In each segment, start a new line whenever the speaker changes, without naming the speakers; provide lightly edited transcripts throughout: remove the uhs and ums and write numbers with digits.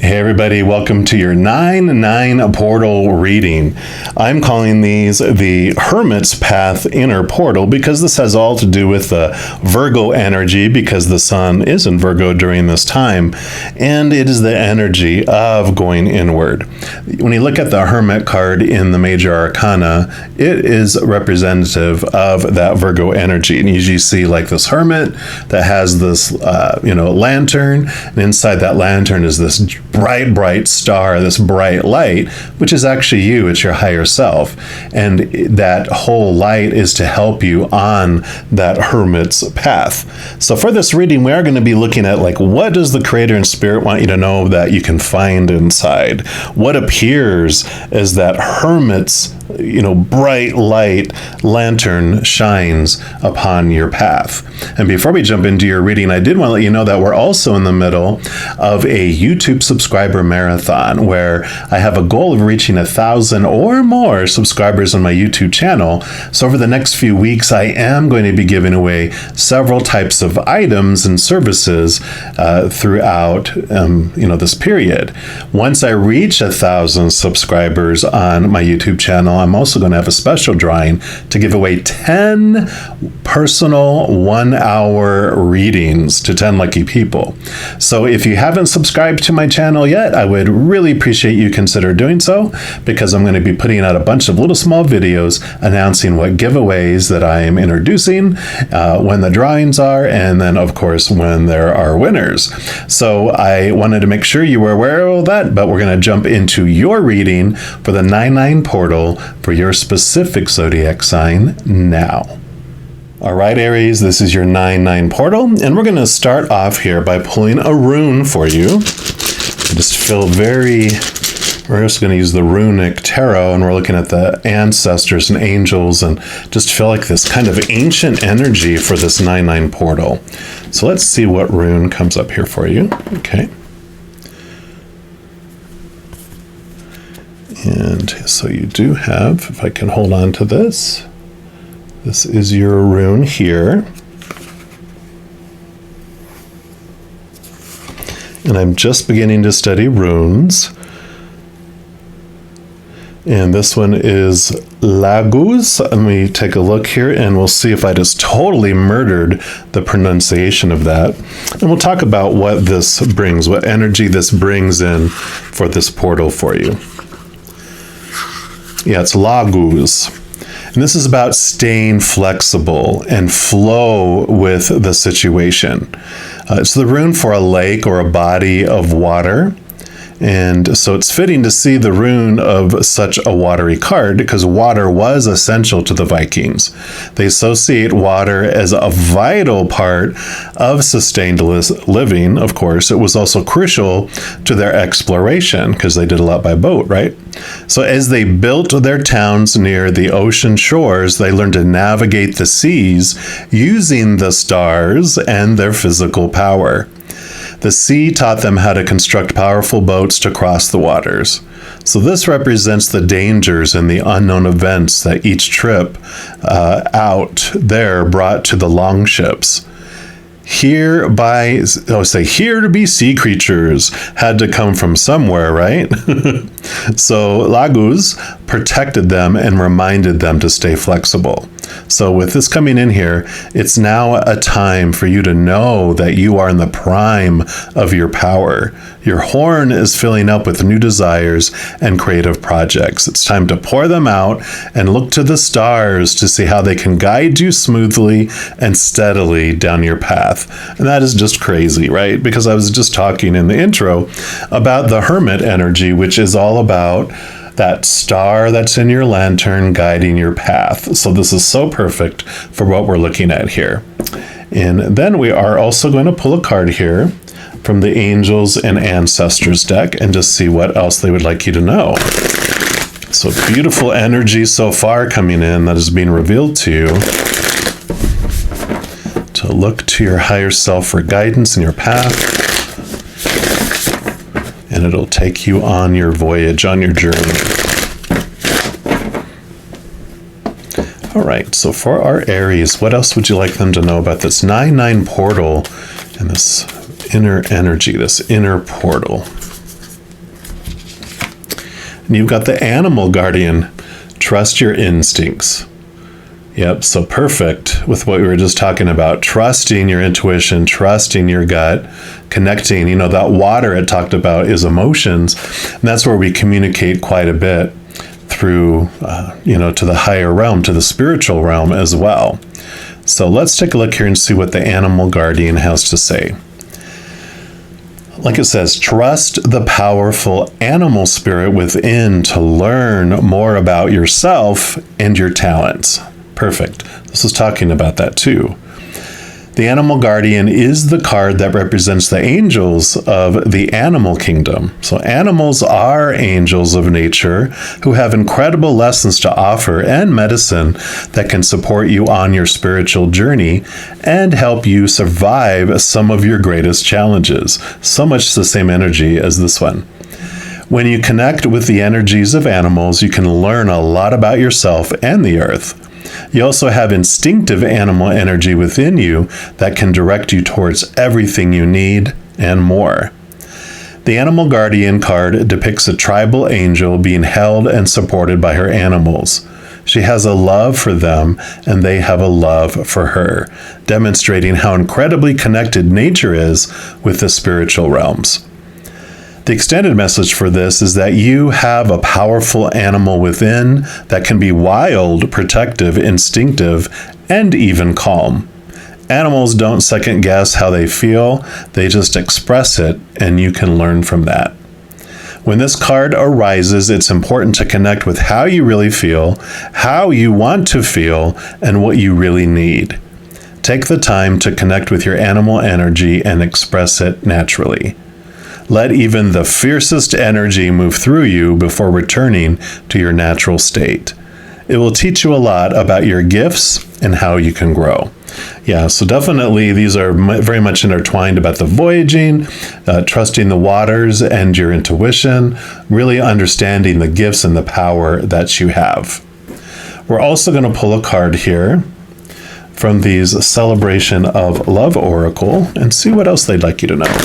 Hey everybody, welcome to your 9-9 portal reading. I'm calling these the Hermit's Path Inner Portal because this has all to do with the Virgo energy because the sun is in Virgo during this time, and it is the energy of going inward. When you look at the Hermit card in the Major Arcana, it is representative of that Virgo energy. And you usually see like this hermit that has this, lantern, and inside that lantern is this bright star, this bright light, which is actually you. It's your higher self, and that whole light is to help you on that hermit's path. So for this reading, we are going to be looking at like, what does the creator and spirit want you to know that you can find inside? What appears as that hermit's bright light lantern shines upon your path. And before we jump into your reading, I did want to let you know that we're also in the middle of a YouTube subscriber marathon where I have a goal of reaching 1,000 or more subscribers on my YouTube channel. So over the next few weeks, I am going to be giving away several types of items and services throughout this period. Once I reach 1,000 subscribers on my YouTube channel, I'm also going to have a special drawing to give away 10 personal 1-hour readings to 10 lucky people. So if you haven't subscribed to my channel yet, I would really appreciate you consider doing so, because I'm going to be putting out a bunch of little small videos announcing what giveaways that I am introducing, when the drawings are, and then of course when there are winners. So I wanted to make sure you were aware of all that, but we're going to jump into your reading for the 9-9 portal for your specific zodiac sign now. All right, Aries, this is your 9-9 portal, and we're going to start off here by pulling a rune for you. I just feel we're just going to use the runic tarot, and we're looking at the ancestors and angels, and just feel like this kind of ancient energy for this 9-9 portal. So let's see what rune comes up here for you. Okay. And so you do have, if I can hold on to this, this is your rune here. And I'm just beginning to study runes. And this one is Laguz. Let me take a look here and we'll see if I just totally murdered the pronunciation of that. And we'll talk about what this brings, what energy this brings in for this portal for you. Yeah, it's Laguz. And this is about staying flexible and flow with the situation. It's the rune for a lake or a body of water. And so it's fitting to see the rune of such a watery card because water was essential to the Vikings. They associate water as a vital part of sustained living, of course. It was also crucial to their exploration because they did a lot by boat, right? So as they built their towns near the ocean shores, they learned to navigate the seas using the stars and their physical power. The sea taught them how to construct powerful boats to cross the waters. So this represents the dangers and the unknown events that each trip out there brought to the longships. Here to be sea creatures had to come from somewhere, right? So Laguz protected them and reminded them to stay flexible. So with this coming in here, it's now a time for you to know that you are in the prime of your power. Your horn is filling up with new desires and creative projects. It's time to pour them out and look to the stars to see how they can guide you smoothly and steadily down your path. And that is just crazy, right? Because I was just talking in the intro about the Hermit energy, which is all about that star that's in your lantern guiding your path. So this is so perfect for what we're looking at here. And then we are also going to pull a card here from the Angels and Ancestors deck and just see what else they would like you to know. So beautiful energy so far coming in that is being revealed to you. To look to your higher self for guidance in your path. And it'll take you on your voyage, on your journey. All right, so for our Aries, what else would you like them to know about this 9-9 portal and this inner energy, this inner portal? And you've got the animal guardian. Trust your instincts. Yep, so perfect with what we were just talking about. Trusting your intuition, trusting your gut, connecting. That water it talked about is emotions. And that's where we communicate quite a bit through, to the higher realm, to the spiritual realm as well. So let's take a look here and see what the animal guardian has to say. Like it says, trust the powerful animal spirit within to learn more about yourself and your talents. Perfect. This is talking about that too. The animal guardian is the card that represents the angels of the animal kingdom. So animals are angels of nature who have incredible lessons to offer and medicine that can support you on your spiritual journey and help you survive some of your greatest challenges. So much the same energy as this one. When you connect with the energies of animals, you can learn a lot about yourself and the earth. You also have instinctive animal energy within you that can direct you towards everything you need and more. The Animal Guardian card depicts a tribal angel being held and supported by her animals. She has a love for them, and they have a love for her, demonstrating how incredibly connected nature is with the spiritual realms. The extended message for this is that you have a powerful animal within that can be wild, protective, instinctive, and even calm. Animals don't second guess how they feel, they just express it, and you can learn from that. When this card arises, it's important to connect with how you really feel, how you want to feel, and what you really need. Take the time to connect with your animal energy and express it naturally. Let even the fiercest energy move through you before returning to your natural state. It will teach you a lot about your gifts and how you can grow. Yeah, so definitely these are very much intertwined about the voyaging, trusting the waters and your intuition, really understanding the gifts and the power that you have. We're also going to pull a card here from these Celebration of Love Oracle and see what else they'd like you to know.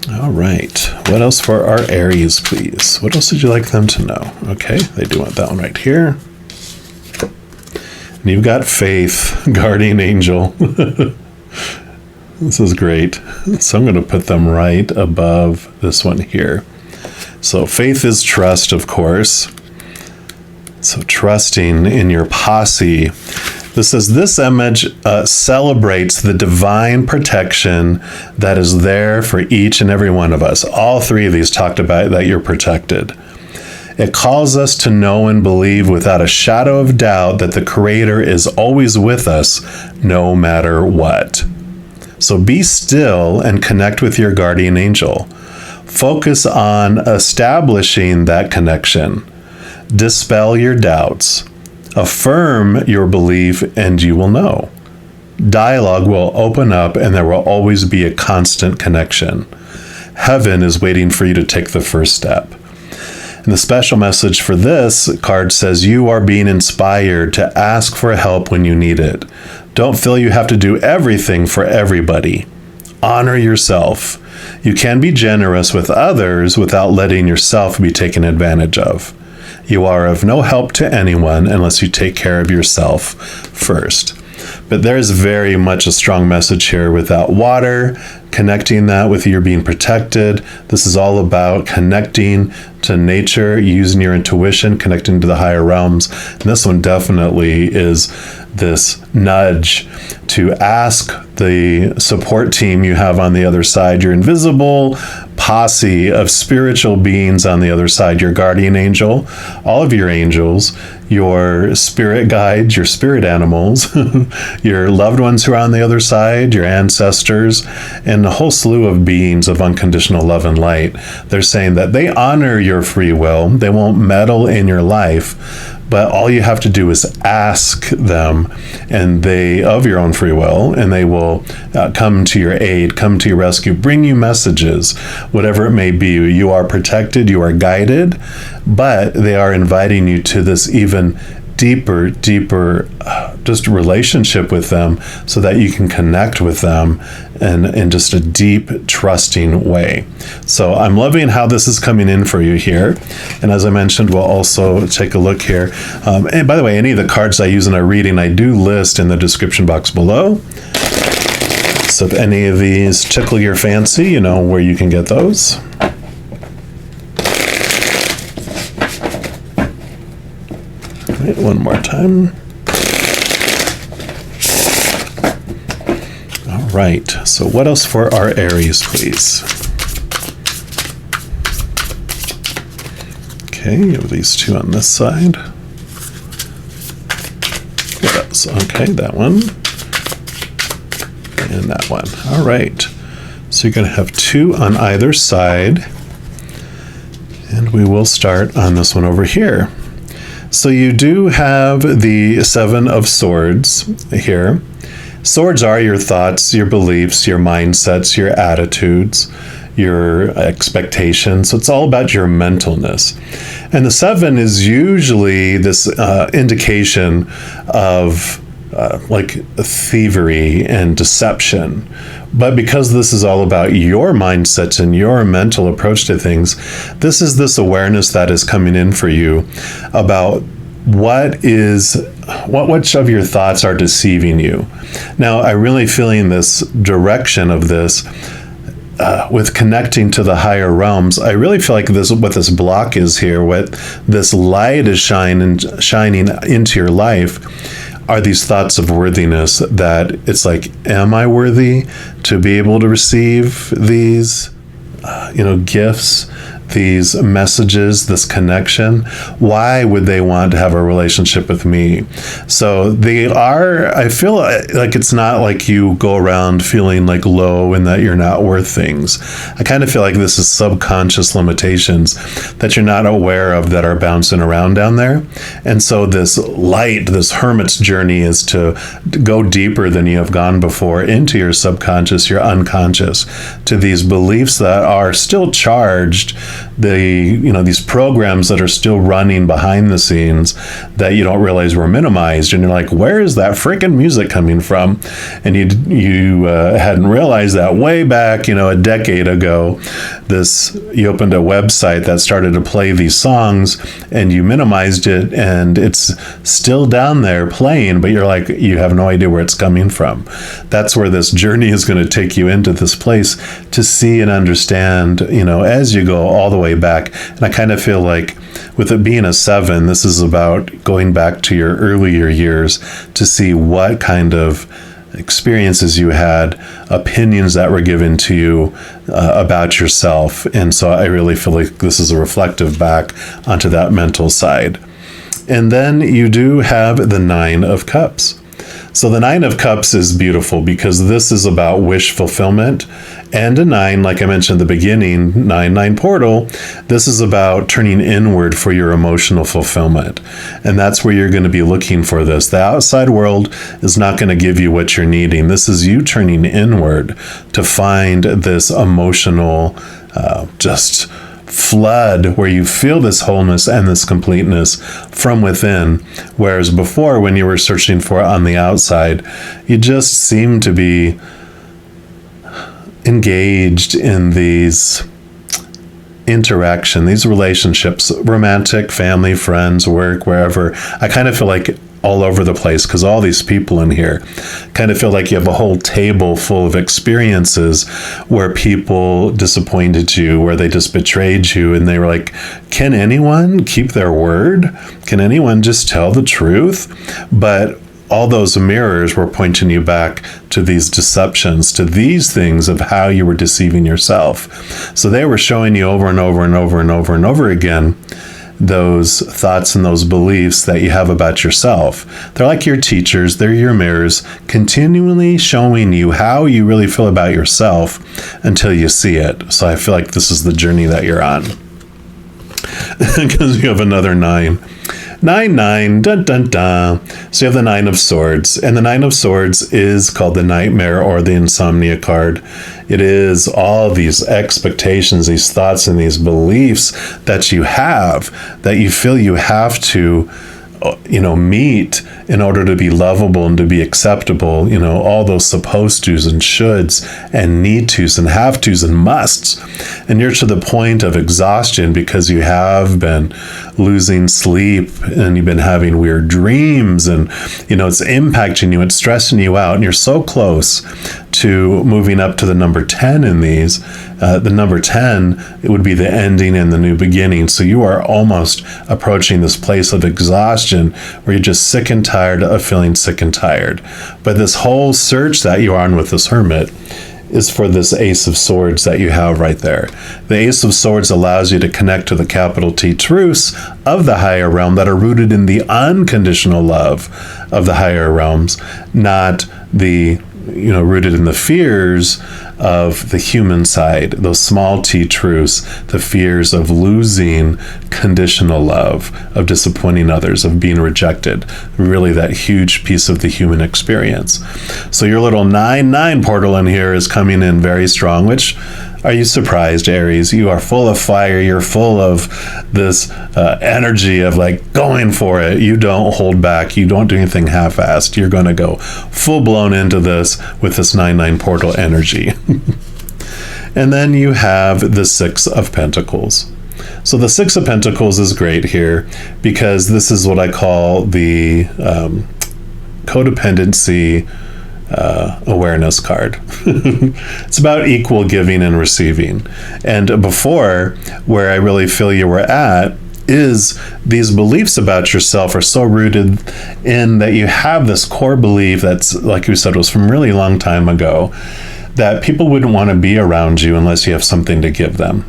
All right. What else for our Aries, please? What else would you like them to know? Okay, they do want that one right here. And you've got Faith, Guardian Angel. This is great. So I'm going to put them right above this one here. So Faith is trust, of course. So trusting in your posse. This says this image celebrates the divine protection that is there for each and every one of us. All three of these talked about that you're protected. It calls us to know and believe without a shadow of doubt that the Creator is always with us, no matter what. So be still and connect with your guardian angel. Focus on establishing that connection. Dispel your doubts. Affirm your belief and you will know. Dialogue will open up and there will always be a constant connection. Heaven is waiting for you to take the first step. And the special message for this card says you are being inspired to ask for help when you need it. Don't feel you have to do everything for everybody. Honor yourself. You can be generous with others without letting yourself be taken advantage of. You are of no help to anyone unless you take care of yourself first. But there's very much a strong message here with that water, connecting that with you being protected. This is all about connecting to nature, using your intuition, connecting to the higher realms. And this one definitely is this nudge to ask the support team you have on the other side, your invisible posse of spiritual beings on the other side, your guardian angel, all of your angels, your spirit guides, your spirit animals, your loved ones who are on the other side, your ancestors, and a whole slew of beings of unconditional love and light. They're saying that they honor your free will. They won't meddle in your life, but all you have to do is ask them, and they, of your own free will, and they will come to your aid, come to your rescue, bring you messages, whatever it may be. You are protected, you are guided, but they are inviting you to this even deeper just relationship with them, so that you can connect with them in just a deep, trusting way. So I'm loving how this is coming in for you here. And as I mentioned, we'll also take a look here. And by the way, any of the cards I use in a reading, I do list in the description box below. So if any of these tickle your fancy, you know where you can get those. Right, one more time. All right, so what else for our Aries, please? Okay, you have these two on this side. What else? Okay, that one. And that one. All right. So you're going to have two on either side. And we will start on this one over here. So you do have the Seven of Swords here. Swords are your thoughts, your beliefs, your mindsets, your attitudes, your expectations. So it's all about your mentalness. And the seven is usually this indication of like thievery and deception. But because this is all about your mindset and your mental approach to things, this is this awareness that is coming in for you about which of your thoughts are deceiving you. Now, I'm really feeling this direction of this with connecting to the higher realms. I really feel like this, what this block is here, what this light is shining into your life, are these thoughts of worthiness, that it's like, am I worthy to be able to receive these, gifts, these messages, this connection? Why would they want to have a relationship with me? So I feel like it's not like you go around feeling like low and that you're not worth things. I kind of feel like this is subconscious limitations that you're not aware of that are bouncing around down there. And so this light, this hermit's journey, is to go deeper than you have gone before into your subconscious, your unconscious, to these beliefs that are still charged, these programs that are still running behind the scenes that you don't realize were minimized, and you're like, where is that freaking music coming from? And you hadn't realized that way back, a decade ago, you opened a website that started to play these songs, and you minimized it, and it's still down there playing, but you're like, you have no idea where it's coming from. That's where this journey is going to take you into this place to see and understand, as you go all the way back. And I kind of feel like with it being a 7, this is about going back to your earlier years to see what kind of experiences you had, opinions that were given to you about yourself. And so I really feel like this is a reflective back onto that mental side. And then you do have the 9 of Cups. So the 9 of Cups is beautiful because this is about wish fulfillment. And a 9, like I mentioned at the beginning, 9-9 portal, this is about turning inward for your emotional fulfillment. And that's where you're going to be looking for this. The outside world is not going to give you what you're needing. This is you turning inward to find this emotional just flood where you feel this wholeness and this completeness from within. Whereas before, when you were searching for it on the outside, you just seemed to be engaged in these these relationships, romantic, family, friends, work, wherever. I kind of feel like all over the place because all these people in here kind of feel like you have a whole table full of experiences where people disappointed you, where they just betrayed you, and they were like, can anyone keep their word? Can anyone just tell the truth? But all those mirrors were pointing you back to these deceptions, to these things of how you were deceiving yourself. So they were showing you over and over and over and over and over again those thoughts and those beliefs that you have about yourself. They're like your teachers, they're your mirrors, continually showing you how you really feel about yourself until you see it. So I feel like this is the journey that you're on. Because you have another 9. 9-9, dun dun dun. So you have the 9 of Swords, and the 9 of Swords is called the Nightmare or the Insomnia card. It is all these expectations, these thoughts, and these beliefs that you have, that you feel you have to meet in order to be lovable and to be acceptable, all those supposed tos and shoulds and need tos and have tos and musts. And you're to the point of exhaustion because you have been losing sleep and you've been having weird dreams, and, it's impacting you, it's stressing you out, and you're so close to moving up to the number 10 in these. The number 10, it would be the ending and the new beginning. So you are almost approaching this place of exhaustion where you're just sick and tired of feeling sick and tired. But this whole search that you're on with this hermit is for this Ace of Swords that you have right there. The Ace of Swords allows you to connect to the capital T truths of the higher realm that are rooted in the unconditional love of the higher realms, not the rooted in the fears of the human side, those small t truths, the fears of losing conditional love, of disappointing others, of being rejected, really that huge piece of the human experience. So your little 9-9 portal in here is coming in very strong, which, are you surprised, Aries? You are full of fire. You're full of this energy of going for it. You don't hold back. You don't do anything half-assed. You're going to go full-blown into this with this 9-9 portal energy. And then you have the Six of Pentacles. So the Six of Pentacles is great here because this is what I call the codependency awareness card. It's about equal giving and receiving. And before, where I really feel you were at, is these beliefs about yourself are so rooted in that you have this core belief that's, like you said, was from a really long time ago, that people wouldn't want to be around you unless you have something to give them.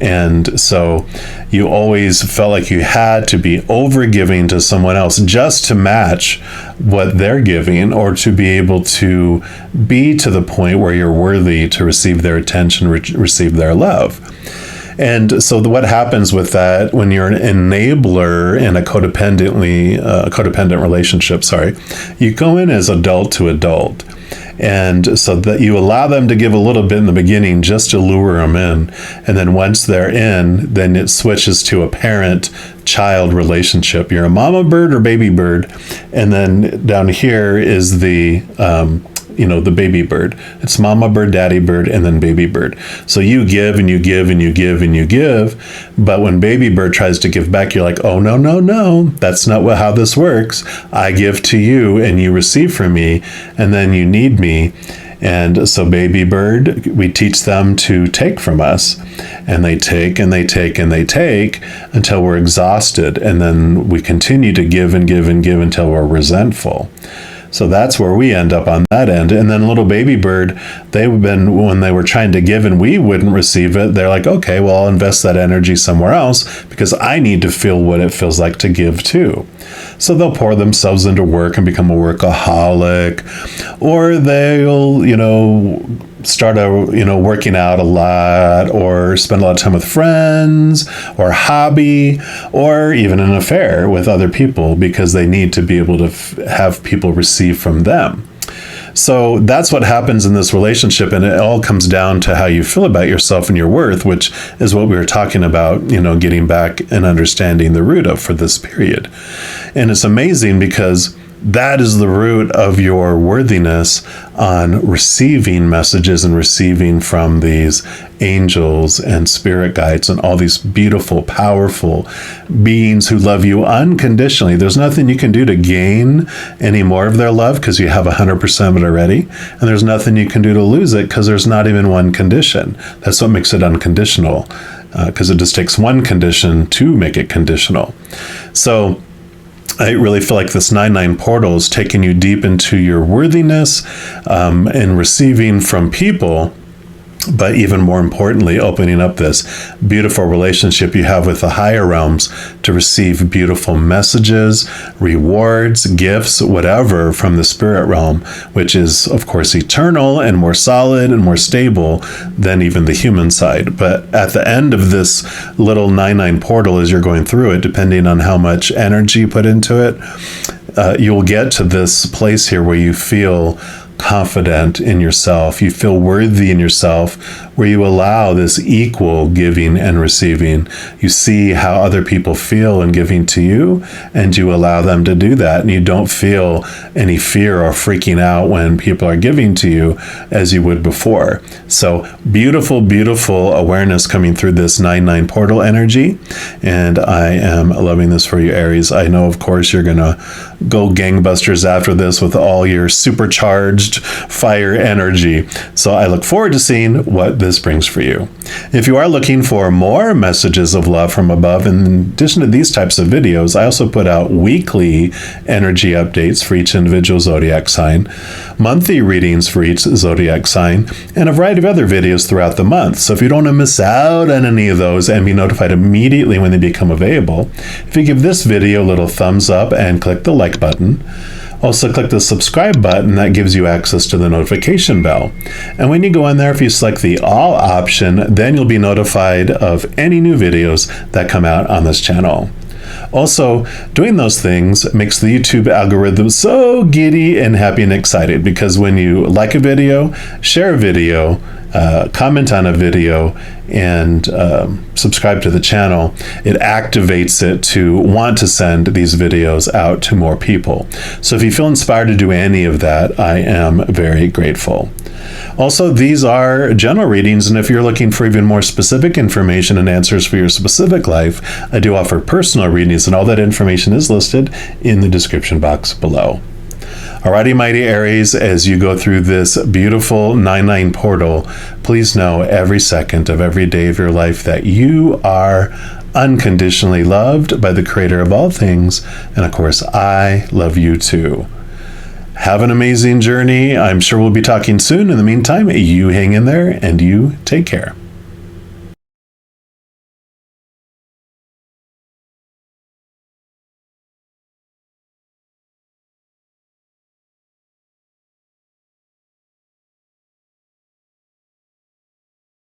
And so you always felt like you had to be over-giving to someone else just to match what they're giving, or to be able to be to the point where you're worthy to receive their attention, receive their love. And so what happens with that when you're an enabler in a codependent relationship, you go in as adult to adult. And so that you allow them to give a little bit in the beginning just to lure them in. And then once they're in, then it switches to a parent-child relationship. You're a mama bird or baby bird. And then down here is the baby bird. It's mama bird, daddy bird, and then baby bird. So you give and you give and you give and you give. But when baby bird tries to give back, you're like, oh, no, that's not how this works. I give to you and you receive from me, and then you need me. And so baby bird, we teach them to take from us, and they take and they take and they take until we're exhausted. And then we continue to give and give and give until we're resentful. So that's where we end up on that end. And then little baby bird, when they were trying to give and we wouldn't receive it, they're like, okay, well, I'll invest that energy somewhere else because I need to feel what it feels like to give too. So they'll pour themselves into work and become a workaholic, or they'll, start working out a lot, or spend a lot of time with friends, or hobby, or even an affair with other people because they need to be able to have people receive from them. So that's what happens in this relationship, and it all comes down to how you feel about yourself and your worth, which is what we were talking about, getting back and understanding the root of for this period. And it's amazing because that is the root of your worthiness on receiving messages and receiving from these angels and spirit guides and all these beautiful, powerful beings who love you unconditionally. There's nothing you can do to gain any more of their love because you have 100% of it already. And there's nothing you can do to lose it because there's not even one condition. That's what makes it unconditional, because it just takes one condition to make it conditional. So I really feel like this 9-9 portal is taking you deep into your worthiness and receiving from people, but even more importantly, opening up this beautiful relationship you have with the higher realms to receive beautiful messages, rewards, gifts, whatever from the spirit realm, which is, of course, eternal and more solid and more stable than even the human side. But at the end of this little 9-9 portal, as you're going through it, depending on how much energy you put into it, you'll get to this place here where you feel confident in yourself. You feel worthy in yourself, where you allow this equal giving and receiving. You see how other people feel in giving to you, and you allow them to do that. And you don't feel any fear or freaking out when people are giving to you as you would before. So beautiful, beautiful awareness coming through this 9-9 portal energy. And I am loving this for you, Aries. I know, of course, you're going to go gangbusters after this with all your supercharged fire energy. So I look forward to seeing what this brings for you. If you are looking for more messages of love from above, in addition to these types of videos, I also put out weekly energy updates for each individual zodiac sign, monthly readings for each zodiac sign, and a variety of other videos throughout the month. So if you don't want to miss out on any of those and be notified immediately when they become available, if you give this video a little thumbs up and click the like button. Also click the subscribe button, that gives you access to the notification bell. And when you go in there, if you select the all option, then you'll be notified of any new videos that come out on this channel. Also, doing those things makes the YouTube algorithm so giddy and happy and excited, because when you like a video, share a video, comment on a video, and subscribe to the channel, it activates it to want to send these videos out to more people. So if you feel inspired to do any of that, I am very grateful. Also, these are general readings, and if you're looking for even more specific information and answers for your specific life, I do offer personal readings, and all that information is listed in the description box below. Alrighty, mighty Aries, as you go through this beautiful 9-9 portal, please know every second of every day of your life that you are unconditionally loved by the Creator of all things, and of course, I love you too. Have an amazing journey. I'm sure we'll be talking soon. In the meantime, you hang in there and you take care.